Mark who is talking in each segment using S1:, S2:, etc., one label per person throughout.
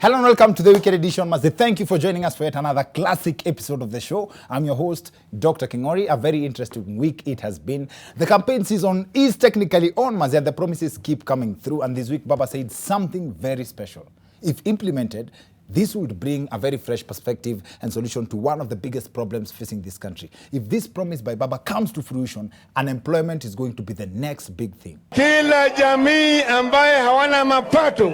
S1: Hello and welcome to the weekend edition. Thank you for joining us for yet another classic episode of the show. I'm your host, Dr. Kingori. A very interesting week it has been. The campaign season is technically on, and the promises keep coming through. And this week, Baba said something very special. If implemented, this would bring a very fresh perspective and solution to one of the biggest problems facing this country. If this promise by Baba comes to fruition, unemployment is going to be the next big thing.
S2: Kila jamii ambaye hawana mapato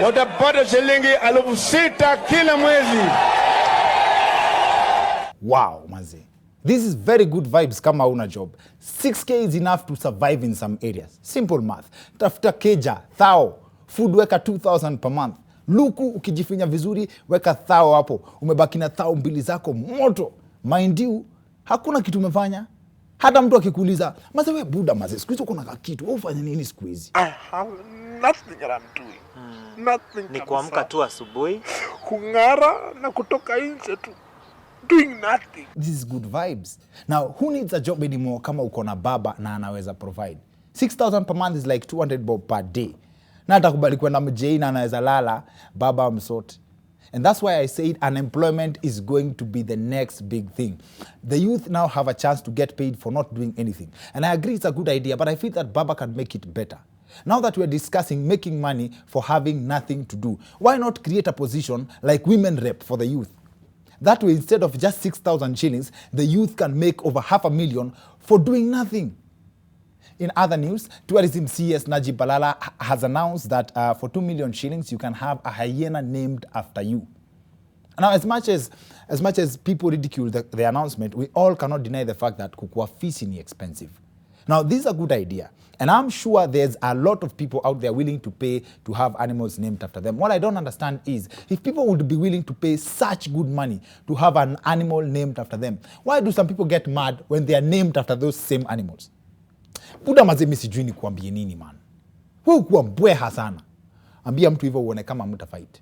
S2: watapata shilingi 6,000 kila mwezi.
S1: Wow, mazi. This is very good vibes kama una job. 6K is enough to survive in some areas. Simple math. Tafuta keja, thao. Food weka 2,000 per month. Luku ukijifinya vizuri, weka thao hapo. Umebaki na thao mbili zako moto. Mind you, hakuna kitu umefanya. Hata mtu akikuuliza, maze we buda maze, siku hizi uko na kitu, wewe ufanya nini siku hizi?
S2: I have nothing that I'm doing. Nothing.
S3: Ni kuamka tu asubuhi,
S2: kung'ara na kutoka nje tu. Doing nothing.
S1: This is good vibes. Now, who needs a job anymore kama uko na baba na anaweza provide? 6,000 per month is like 200 bob per day. Na atakubali kwenda mjei na anaweza lala, baba msote. And that's why I said unemployment is going to be the next big thing. The youth now have a chance to get paid for not doing anything. And I agree it's a good idea, but I feel that Baba can make it better. Now that we're discussing making money for having nothing to do, why not create a position like women rep for the youth? That way, instead of just 6,000 shillings, the youth can make over 500,000 for doing nothing. In other news, Tourism CS Najib Balala has announced that for 2 million shillings, you can have a hyena named after you. Now, as much as people ridicule the announcement, we all cannot deny the fact that kukua fisi ni expensive. Now, this is a good idea. And I'm sure there's a lot of people out there willing to pay to have animals named after them. What I don't understand is, if people would be willing to pay such good money to have an animal named after them, why do some people get mad when they are named after those same animals? Buda mazemi sijui ni kuambie nini man. Wewe kuwa mbweha sana. Ambia mtu hivyo uone kama mtafight.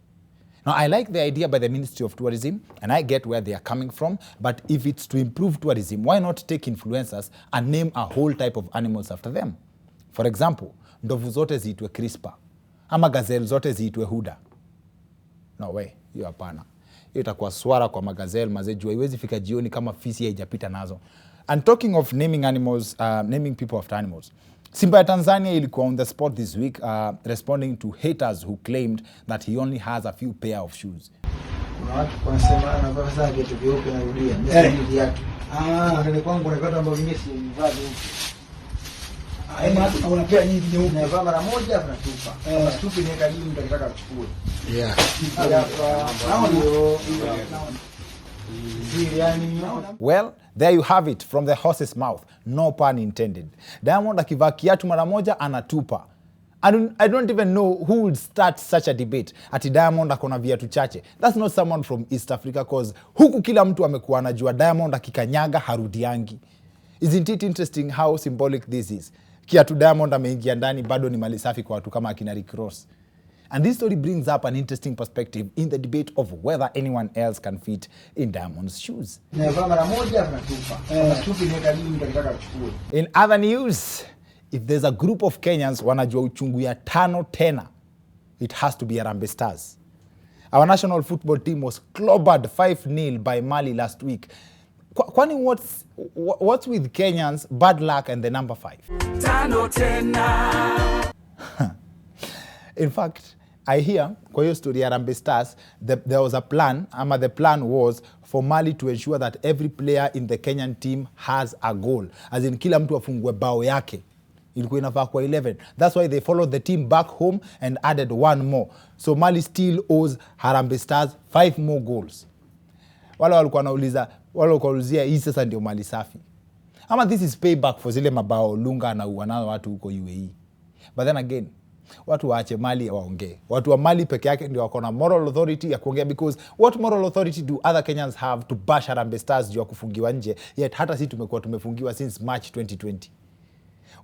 S1: Now, I like the idea by the Ministry of Tourism, and I get where they are coming from, but if it's to improve tourism, why not take influencers and name a whole type of animals after them? For example, ndovu zote ziitwe Crispa, ama gazelle zote ziitwe Huda. No way, hiyo hapana. Hiyo itakuwa swara kwa magazelle, mazejua haiwezi fika jioni kama fisi haijapita nazo. And talking of naming animals, naming people after animals, Simba ya Tanzania ilikuwa on the spot this week, responding to haters who claimed that he only has a few pair of shoes.
S4: Kuna watu wanasema anavaa sasa viatu vyeupe na rudia. Mimi viatu. Ndio kwangu na viatu ambavyo mimi sivaa viatu. Hata unapea nyingi nyeupe. Navaa mara moja afu natupa. Kama tupi niweka juu nitakitaka kuchukua. Yeah.
S1: Well, there you have it from the horse's mouth. No pun intended. Diamond akivaa kiatu mara moja anatupa. I don't even know who would start such a debate. Ati Diamond akona viatu chache. That's not someone from East Africa, cause huku kila mtu amekuwa anajua Diamond akikanyaga harudiangi. Isn't it interesting how symbolic this is? Kiatu Diamond ameingia ndani bado ni mali safi kwa watu kama akina Rick Ross. And this story brings up an interesting perspective in the debate of whether anyone else can fit in Diamond's shoes. In other news, if there's a group of Kenyans wanajua uchungu ya tano tena, it has to be Harambee Stars. Our national football team was clobbered 5-0 by Mali last week. Kwani what's with Kenyans, bad luck and the number 5? Tano tena. In fact, I hear, kwa hiyo story ya Harambee Stars, there was a plan, the plan was for Mali to ensure that every player in the Kenyan team has a goal. As in, kila mtu afungwe bao yake. Ilikuwa inafaa kwa 11. That's why they followed the team back home and added one more. So Mali still owes Harambee Stars 5 more goals. Wale walikuwa wanaulizia hii sasa ndio mali safi. Ama this is payback for zile mabao Lunga na wanao watu huko UAE. But then again, watu waache Mali waongee. Watu wa Mali peke yake ndio wako na moral authority ya kuongea, because what moral authority do other Kenyans have to bash Harambee Stars juu ya kufungiwa nje, yet hata sisi tumekuwa tumefungiwa since March 2020.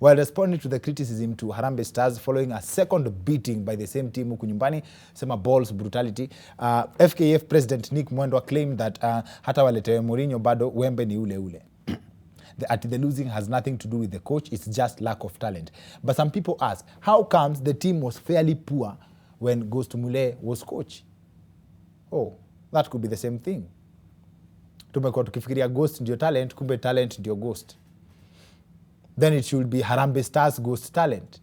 S1: While responding to the criticism to Harambee Stars following a second beating by the same team huku nyumbani, sema balls brutality, FKF President Nick Mwendwa claimed that hata waletewe Mourinho bado wembe ni ule ule. The losing has nothing to do with the coach, it's just lack of talent. But some people ask, how comes the team was fairly poor when Ghost Mule was coach. Oh, that could be the same thing. Tumekuwa tukifikiria Ghost ndio talent, kumbe talent ndio Ghost. Then it should be Harambee Stars Ghost talent.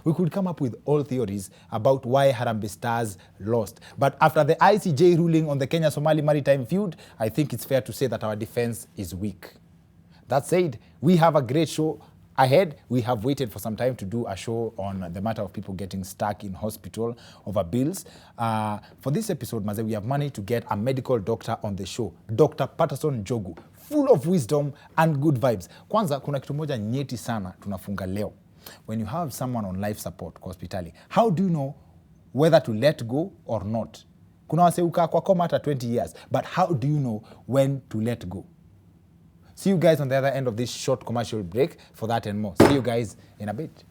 S1: We could come up with all theories about why Harambee Stars lost. But after the ICJ ruling on the Kenya-Somali maritime feud, I think it's fair to say that our defense is weak. That said, we have a great show ahead. We have waited for some time to do a show on the matter of people getting stuck in hospital over bills. For this episode, Maze, we have managed to get a medical doctor on the show, Dr. Patterson Njogu, full of wisdom and good vibes. Kwanza, kuna kitu moja nyeti sana tunafunga leo. When you have someone on life support kwa hospitali, how do you know whether to let go or not? Kuna wase ukaa kwa coma hata 20 years, but how do you know when to let go? See you guys on the other end of this short commercial break for that and more. See you guys in a bit.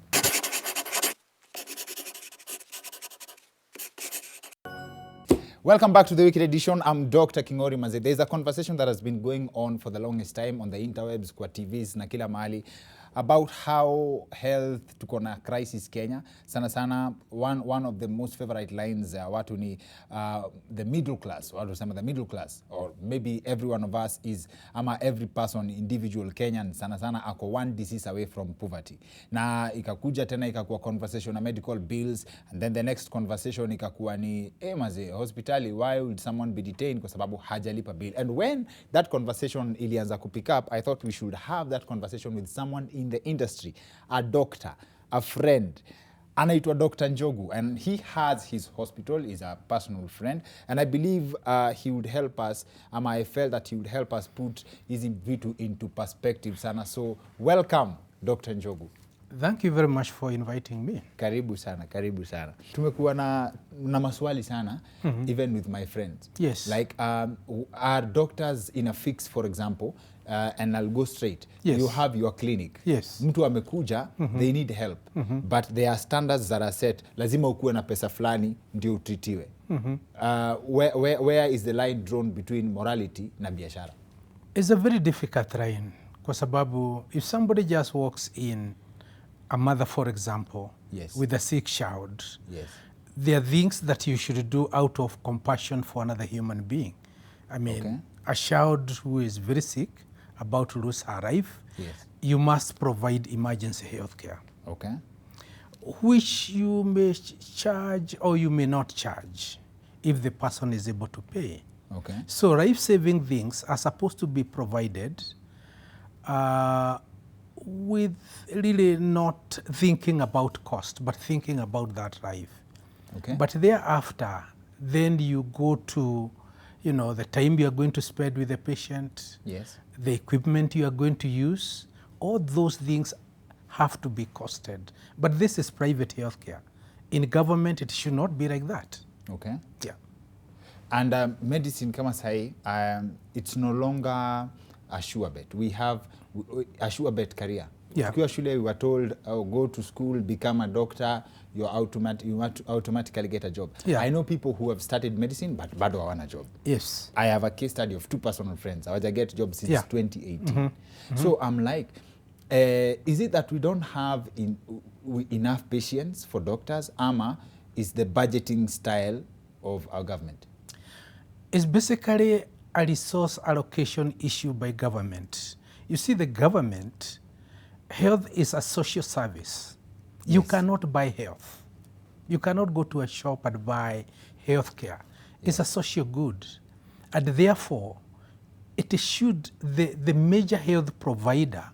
S1: Welcome back to the Weekend Edition. I'm Dr. Kingori Maze. There's a conversation that has been going on for the longest time on the interwebs, kwa TVs na kila mahali, about how health tuko na crisis Kenya. Sana sana, one of the most favorite lines watu ni the middle class. Watu sema the middle class, or maybe every one of us is, ama every person, individual Kenyan, sana sana ako one disease away from poverty. Na ikakuja tena ikakuwa conversation na medical bills, and then the next conversation ikakuwa ni maze, hospitali, why would someone be detained kwa sababu hajalipa bill? And when that conversation ilianza kupick up, I thought we should have that conversation with someone in the industry, a doctor, a friend. Anaitwa Dr. Njogu, and he has his hospital, is a personal friend, and I believe he would help us, I felt that he would help us put his vitu into perspective sana. So welcome, Dr. Njogu.
S3: Thank you very much for inviting me.
S1: Karibu sana, karibu sana. Tumekuwa na maswali sana, even with my friends.
S3: Yes.
S1: Like, are doctors in a fix, for example, and I'll go straight.
S3: Yes.
S1: You have your clinic.
S3: Yes.
S1: Mtu amekuja, they need help. But there are standards that are set. Lazima ukuwe na pesa fulani ndio utritiwe. Where is the line drawn between morality na biashara?
S3: It's a very difficult line. Kwa sababu, if somebody just walks in, a mother, for example,
S1: Yes.
S3: with a sick child,
S1: Yes.
S3: there are things that you should do out of compassion for another human being. I mean,
S1: Okay.
S3: a child who is very sick, about to lose her life,
S1: Yes.
S3: you must provide emergency health care,
S1: Okay.
S3: which you may charge or you may not charge if the person is able to pay.
S1: Okay.
S3: So life-saving things are supposed to be provided with really not thinking about cost, but thinking about that life.
S1: Okay.
S3: But thereafter, then you go to, the time you are going to spend with the patient,
S1: Yes.
S3: the equipment you are going to use, all those things have to be costed. But this is private healthcare. In government, it should not be like that.
S1: Okay.
S3: Yeah.
S1: And medicine kama sahi, it's no longer a sure bet. We have a sure bet career.
S3: Yeah.
S1: Tukiwa shule, we were told, go to school, become a doctor, you automatically get a job.
S3: Yeah.
S1: I know people who have studied medicine, but bado hawana job.
S3: Yes.
S1: I have a case study of 2 personal friends. I get jobs since
S3: Yeah.
S1: 2018. So I'm like, is it that we don't have enough patients for doctors? Ama is the budgeting style of our government?
S3: It's basically a resource allocation issue by government. You see, the government, health is a social service. You
S1: Yes.
S3: cannot buy health. You cannot go to a shop and buy health care. It's a social good. And therefore, the major health provider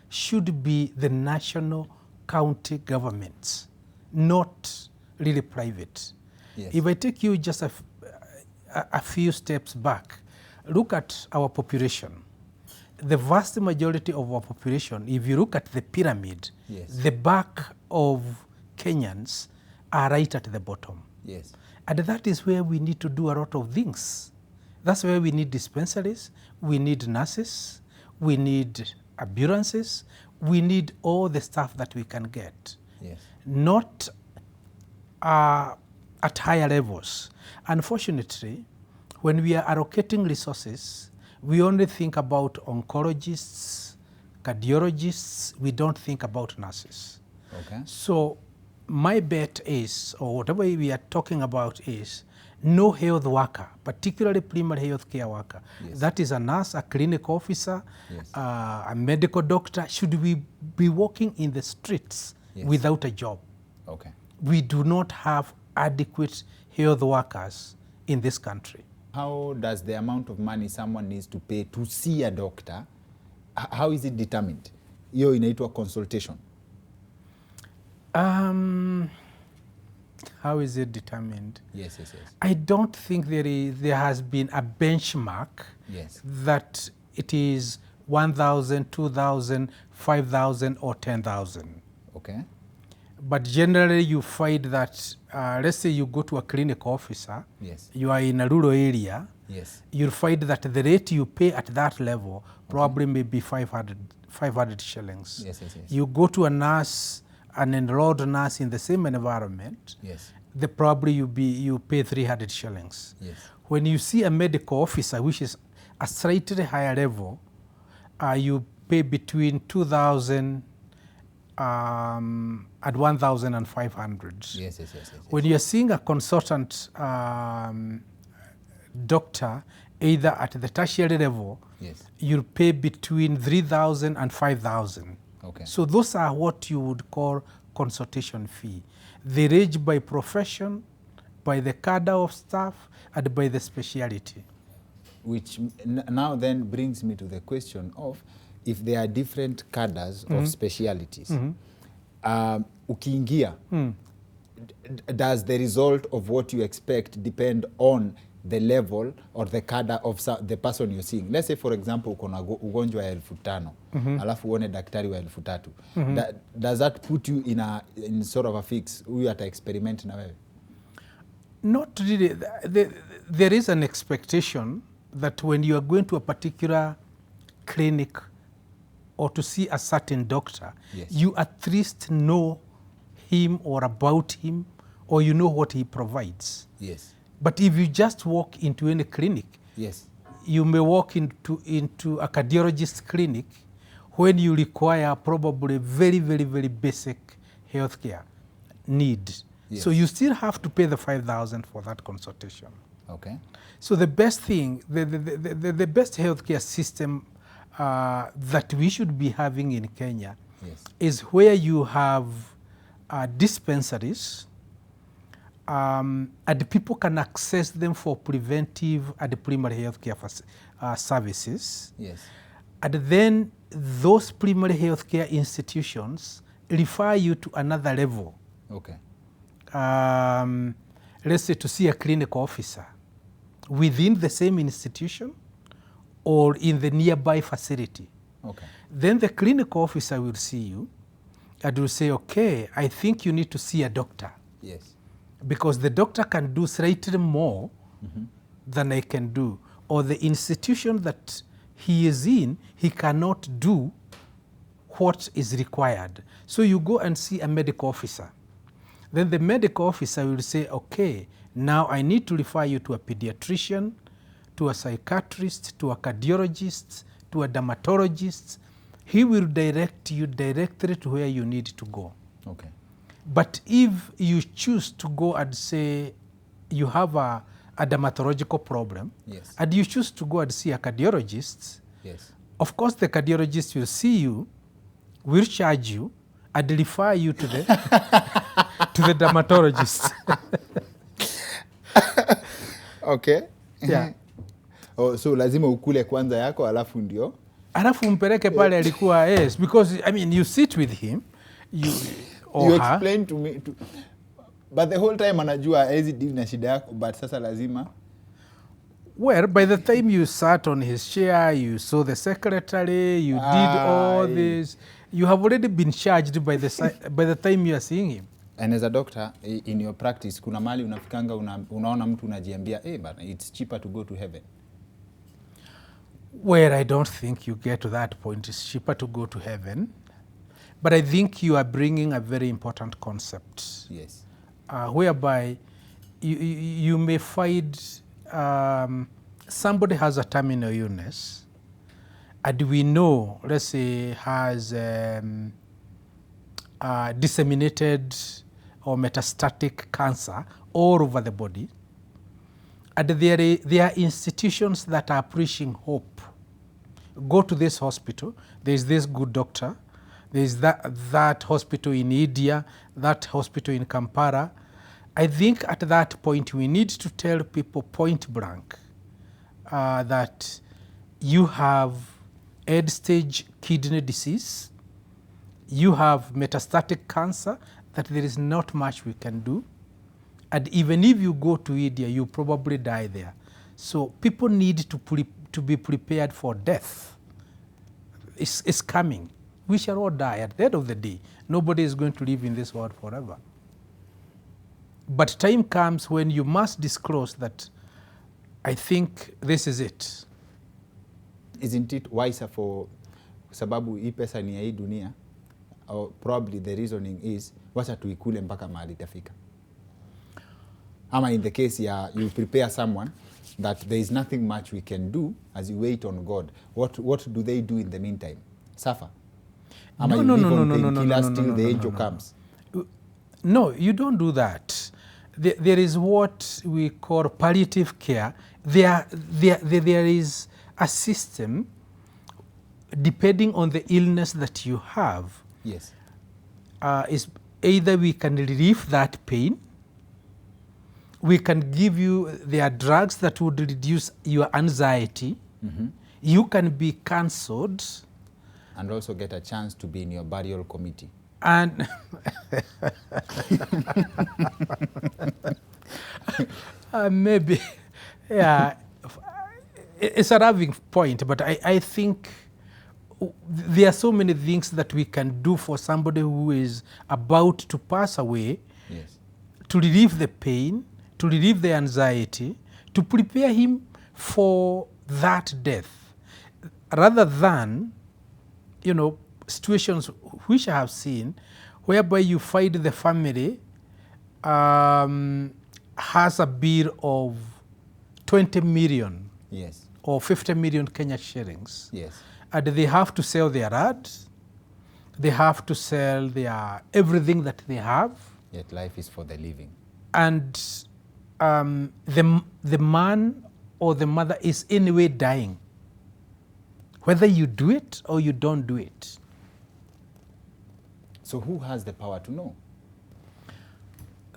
S3: should be the national county governments, not really private.
S1: Yes.
S3: If I take you just a few steps back, look at our population. The vast majority of our population, if you look at the pyramid,
S1: Yes.
S3: the back of Kenyans are right at the bottom.
S1: Yes.
S3: And that is where we need to do a lot of things. That's where we need dispensaries, we need nurses, we need ambulances, we need all the stuff that we can get.
S1: Yes.
S3: Not at higher levels. Unfortunately, when we are allocating resources, we only think about oncologists, cardiologists, we don't think about nurses.
S1: Okay.
S3: So my bet is, or whatever we are talking about is, no health worker, particularly primary health care worker,
S1: Yes.
S3: that is a nurse, a clinic officer,
S1: Yes.
S3: a medical doctor, should we be walking in the streets
S1: Yes.
S3: without a job.
S1: Okay.
S3: We do not have adequate health workers in this country.
S1: How does the amount of money someone needs to pay to see a doctor, how is it determined? Hiyo inaitwa consultation.
S3: How is it determined?
S1: Yes, yes, yes.
S3: I don't think there has been a benchmark
S1: Yes.
S3: that it is 1,000, 2,000, 5,000 or 10,000.
S1: Okay.
S3: But generally you find that, let's say you go to a clinic officer,
S1: Yes.
S3: you are in a rural area,
S1: Yes.
S3: you'll find that the rate you pay at that level probably may be 500 shillings.
S1: Yes, yes, yes.
S3: You go to a nurse, an enrolled nurse in the same environment,
S1: Yes.
S3: probably you pay 300 shillings.
S1: Yes.
S3: When you see a medical officer, which is a slightly higher level, you pay between 2,000 and 1,500.
S1: Yes, yes, yes, yes.
S3: When you're seeing a consultant doctor, either at the tertiary level,
S1: Yes.
S3: you'll pay between 3,000 and 5,000.
S1: Okay.
S3: So those are what you would call consultation fee. They range by profession, by the cadre of staff, and by the speciality.
S1: Which now then brings me to the question of if there are different cadres of specialities. Ukiingia, does the result of what you expect depend on the level or the cadre of the person you're seeing? Let's say for example uko na ugonjwa ya 5,000 alafu uone daktari wa 3,000. Does that put you in sort of a fix? Huyu ata experiment na wewe?
S3: Not really. There is an expectation that when you are going to a particular clinic or to see a certain doctor,
S1: Yes.
S3: you at least know him or about him, or you know what he provides.
S1: Yes.
S3: But if you just walk into any clinic,
S1: Yes.
S3: you may walk into a cardiologist clinic when you require probably very, very, very basic healthcare need.
S1: Yes.
S3: So you still have to pay the 5,000 for that consultation.
S1: Okay.
S3: So the best thing, the best healthcare system that we should be having in Kenya
S1: Yes.
S3: is where you have dispensaries and people can access them for preventive and primary healthcare services.
S1: Yes.
S3: And then those primary healthcare institutions refer you to another level.
S1: Okay.
S3: Let's say to see a clinic officer within the same institution or in the nearby facility.
S1: Okay.
S3: Then the clinic officer will see you and will say, okay, I think you need to see a doctor.
S1: Yes.
S3: Because the doctor can do slightly more than I can do. Or the institution that he is in, he cannot do what is required. So you go and see a medical officer. Then the medical officer will say, okay, now I need to refer you to a pediatrician, to a psychiatrist, to a cardiologist, to a dermatologist. He will direct you directly to where you need to go.
S1: Okay.
S3: But if you choose to go and say you have a dermatological problem,
S1: Yes.
S3: and you choose to go and see a cardiologist,
S1: Yes.
S3: of course the cardiologist will see you, will charge you, and refer you to the to the dermatologist.
S1: Okay.
S3: Yeah.
S1: Oh, so lazima ukule kwanza yako alafu ndio.
S3: Alafu mpeleke pale alikuwa, yes, because I mean you sit with him, you or
S1: You
S3: her.
S1: explain to me but the whole time anajua hezi deal na shida yako, but sasa lazima.
S3: Well, by the time you sat on his chair, you saw the secretary, you did all this, you have already been charged by the time you are seeing him.
S1: And as a doctor in your practice, kuna mali unafikanga unaona mtu unajiambia, but it's cheaper to go to heaven.
S3: Well, I don't think you get to that point. It's cheaper to go to heaven. But I think you are bringing a very important concept.
S1: Yes.
S3: Whereby you may find somebody has a terminal illness, and we know, let's say, has disseminated or metastatic cancer all over the body. And there are institutions that are preaching hope. Go to this hospital, there's this good doctor, there's that hospital in India, that hospital in Kampala. I think at that point we need to tell people point blank that you have end-stage kidney disease, you have metastatic cancer, that there is not much we can do. And even if you go to India, you probably die there. So people need to be prepared for death. It's coming. We shall all die at the end of the day. Nobody is going to live in this world forever. But time comes when you must disclose that I think this is it.
S1: Isn't it wiser for sababu hii pesa ni ya hii dunia, or probably the reasoning is wacha tuikule mpaka mahali itafika? Ama in the case you prepare someone that there is nothing much we can do as you wait on God, what do they do in the meantime? Suffer? Ama you live on painkillers till the angel comes?
S3: No, you don't do that. There is what we call palliative care. There is a system depending on the illness that you have.
S1: Yes.
S3: Is either we can relieve that pain, we can give you, there are drugs that would reduce your anxiety, you can be cancelled.
S1: And also get a chance to be in your burial committee.
S3: And maybe, yeah, it's a raving point, but I think there are so many things that we can do for somebody who is about to pass away.
S1: Yes.
S3: To relieve the pain, to relieve the anxiety, to prepare him for that death, rather than, you know, situations which I have seen whereby you find the family has a bill of 20 million.
S1: Yes.
S3: Or 50 million Kenya shillings.
S1: Yes.
S3: And they have to sell their ads, they have to sell their everything that they have.
S1: Yet life is for the living.
S3: And the man or the mother is anyway dying, whether you do it or you don't do it.
S1: So who has the power to know?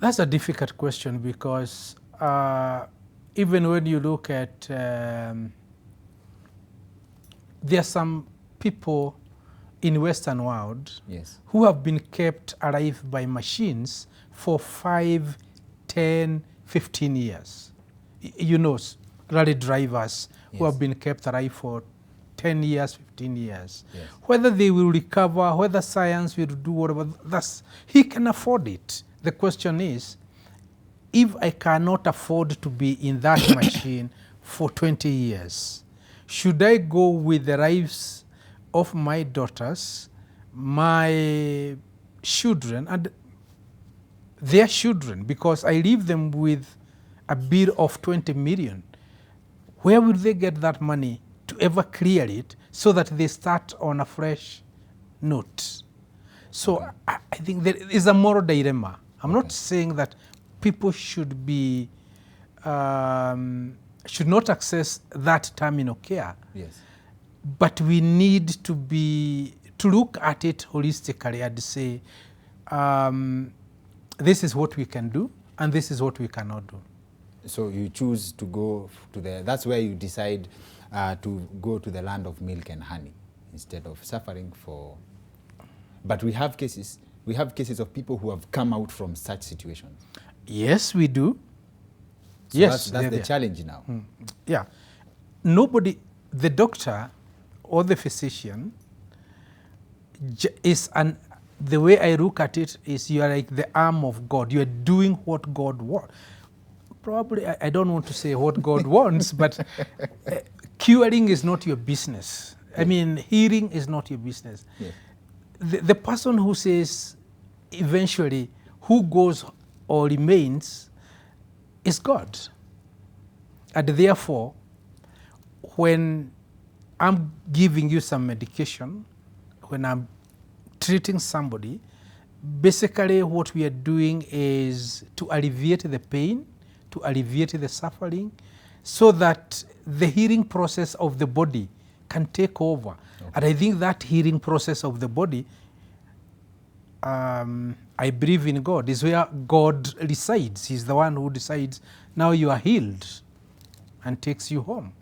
S3: That's a difficult question, because even when you look at, there are some people in Western world,
S1: yes,
S3: who have been kept alive by machines for 5, 10, 15 years. You know, rally drivers, yes, who have been kept alive for 10 years, 15 years.
S1: Yes.
S3: Whether they will recover, whether science will do whatever, he can afford it. The question is, if I cannot afford to be in that machine for 20 years, should I go with the lives of my daughters, my children, and their children, because I leave them with a bill of 20 million? Where will they get that money to ever clear it so that they start on a fresh note? So okay, I think there is a moral dilemma. I'm not saying that people should be should not access that terminal care.
S1: Yes.
S3: But we need to look at it holistically and say, this is what we can do and this is what we cannot do.
S1: So you choose to go to that's where you decide to go to the land of milk and honey instead of suffering for. But we have cases of people who have come out from such situations.
S3: Yes, we do.
S1: So
S3: yes,
S1: that's the challenge now.
S3: Yeah. Nobody, the doctor or the physician is the way I look at it is you are like the arm of God. You are doing what God wants. Probably, I don't want to say what God wants, but curing is not your business. I mean, healing is not your business.
S1: Yes.
S3: The person who says eventually who goes or remains is God. And therefore, when I'm giving you some medication, when I'm treating somebody, basically what we are doing is to alleviate the pain, to alleviate the suffering, so that the healing process of the body can take over. Okay. And I think that healing process of the body, I believe in God, is where God resides. He's the one who decides, now you are healed, and takes you home.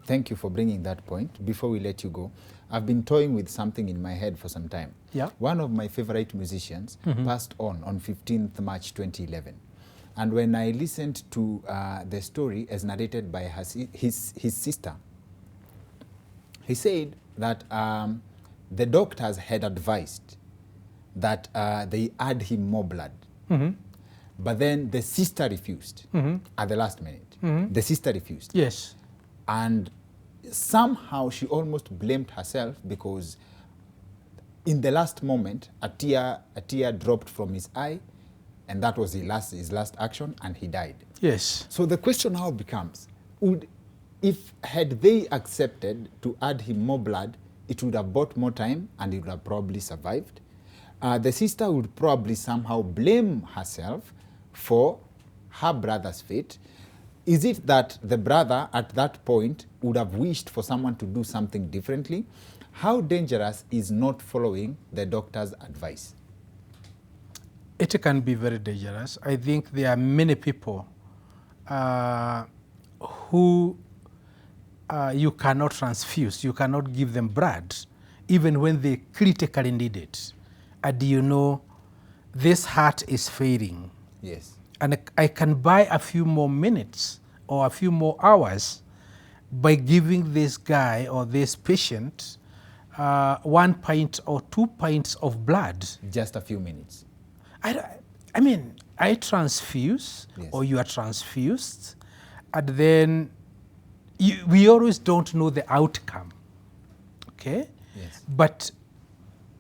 S1: Thank you for bringing that point. Before we let you go, I've been toying with something in my head for some time.
S3: Yeah.
S1: One of my favorite musicians passed on 15th March 2011. And when I listened to the story as narrated by his sister, he said that the doctors had advised that they add him more blood. But then the sister refused at the last minute. The sister refused.
S3: Yes.
S1: And somehow she almost blamed herself, because in the last moment, a tear dropped from his eye, and that was his last action, and he died.
S3: Yes.
S1: So the question now becomes, had they accepted to add him more blood, it would have bought more time and he would have probably survived. The sister would probably somehow blame herself for her brother's fate. Is it that the brother at that point would have wished for someone to do something differently? How dangerous is not following the doctor's advice?
S3: It can be very dangerous. I think there are many people who you cannot transfuse, you cannot give them blood, even when they critically need it. And you know, this heart is failing.
S1: Yes.
S3: And I can buy a few more minutes or a few more hours by giving this guy or this patient 1 pint or 2 pints of blood.
S1: Just a few minutes.
S3: I mean, I transfuse,
S1: yes,
S3: or you are transfused, and then we always don't know the outcome, okay?
S1: Yes.
S3: But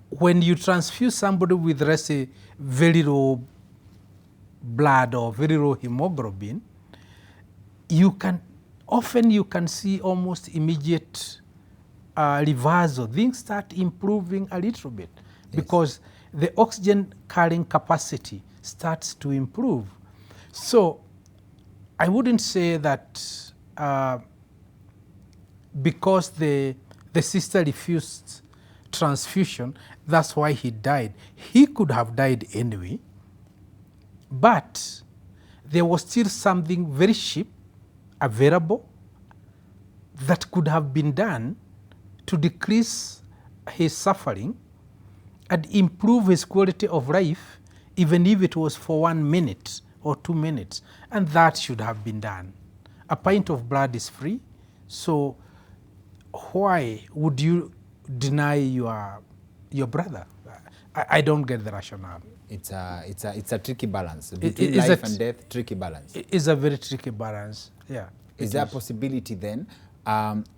S3: when you transfuse somebody with, let's say, very low blood or very low hemoglobin, often you can see almost immediate reversal. Things start improving a little bit, yes, because the oxygen carrying capacity starts to improve. So I wouldn't say that because the sister refused transfusion, that's why he died. He could have died anyway, but there was still something very cheap, available, that could have been done to decrease his suffering and improve his quality of life, even if it was for 1 minute or 2 minutes. And that should have been done. A pint of blood is free, so why would you deny your brother? I don't get the rationale.
S1: It's a tricky balance between life and death. Tricky balance.
S3: It's a very tricky balance. Yeah.
S1: Is there a possibility then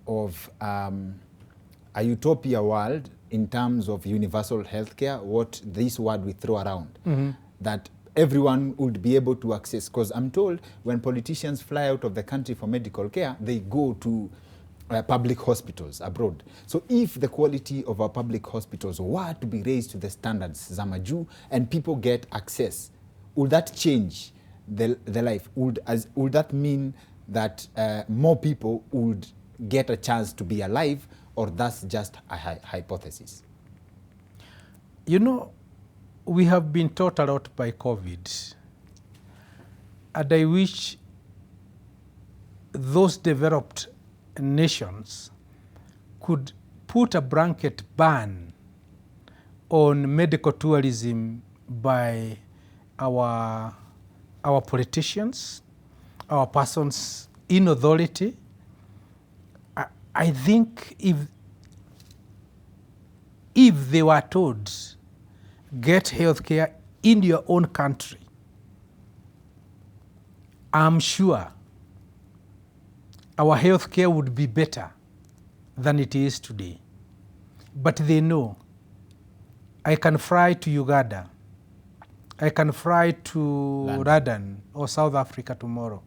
S1: of a utopia world in terms of universal healthcare? What this word we throw around, that everyone would be able to access? Because I'm told when politicians fly out of the country for medical care, they go to public hospitals abroad. So if the quality of our public hospitals were to be raised to the standards Zamaju and people get access, would that change the life? Would that mean that more people would get a chance to be alive, or that's just a hypothesis?
S3: You know, we have been taught a lot by COVID, and I wish those developed nations could put a blanket ban on medical tourism by our politicians, our persons in authority. I think if they were told, get healthcare in your own country, I'm sure our healthcare would be better than it is today. But they know, I can fly to Uganda, I can fly to London or South Africa tomorrow.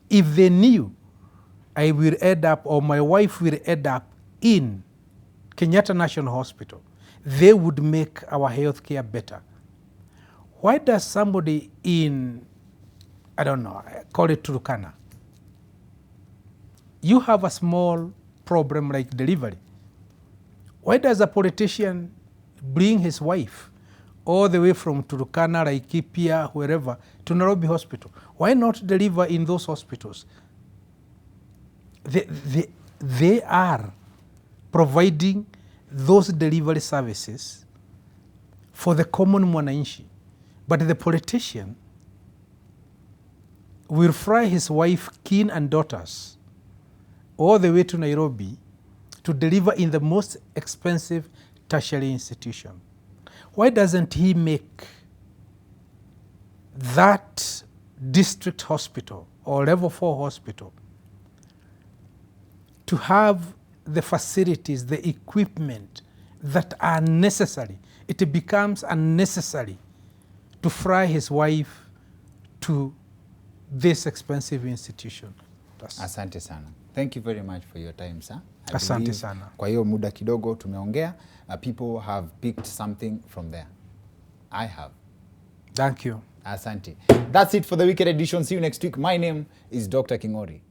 S3: If they knew I will end up, or my wife will end up in Kenyatta National Hospital, they would make our healthcare better. Why does somebody in, I don't know, call it Turkana, you have a small problem like delivery. Why does a politician bring his wife all the way from Turkana, Laikipia, wherever, to Nairobi Hospital? Why not deliver in those hospitals? They are providing those delivery services for the common mwananchi. But the politician will fly his wife, kin and daughters all the way to Nairobi to deliver in the most expensive tertiary institution. Why doesn't he make that district hospital or level 4 hospital to have the facilities, the equipment that are necessary? It becomes unnecessary to fly his wife to this expensive institution.
S1: Asante sana. Thank you very much for your time, sir.
S3: Asante sana.
S1: Kwa hiyo muda kidogo tumeongea, people have picked something from there. I have.
S3: Thank you.
S1: Asante. That's it for the weekend edition. See you next week. My name is Dr. Kingori.